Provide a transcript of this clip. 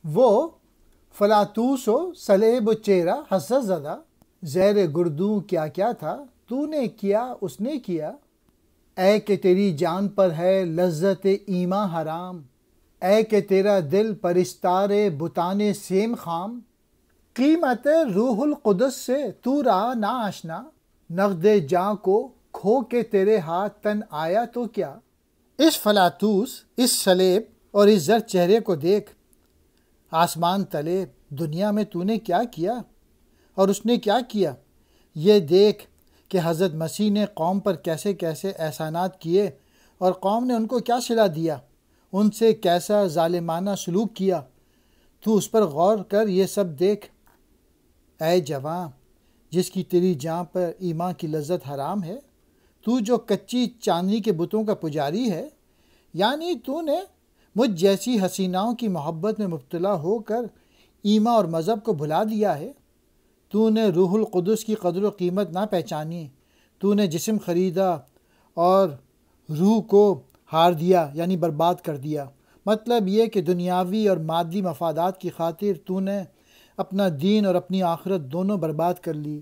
وہ فلاتوس و سلیب و چہرہ حسد زدہ، زیر گردوں کیا کیا تھا تو نے کیا اس نے کیا، اے کہ تیری جان پر ہے لذت ایماں حرام، اے کہ تیرا دل پرستار بتان سیم خام، قیمت روح القدس سے تو رہا نا آشنا، نقد جاں کو کھو کے تیرے ہاتھ تن آیا تو کیا۔ اس فلاتوس، اس سلیب اور اس زر چہرے کو دیکھ، آسمان تلے دنیا میں تو نے کیا کیا اور اس نے کیا کیا۔ یہ دیکھ کہ حضرت مسیح نے قوم پر کیسے کیسے احسانات کیے اور قوم نے ان کو کیا صلہ دیا، ان سے کیسا ظالمانہ سلوک کیا۔ تو اس پر غور کر یہ سب دیکھ۔ اے جواں، جس کی تیری جاں پر ایمان کی لذت حرام ہے، تو جو کچی چاندنی کے بتوں کا پجاری ہے، یعنی تو نے مجھ جیسی حسیناؤں کی محبت میں مبتلا ہو کر ایمان اور مذہب کو بھلا دیا ہے۔ تو نے روح القدس کی قدر و قیمت نہ پہچانی، تو نے جسم خریدا اور روح کو ہار دیا، یعنی برباد کر دیا۔ مطلب یہ کہ دنیاوی اور مادی مفادات کی خاطر تو نے اپنا دین اور اپنی آخرت دونوں برباد کر لی۔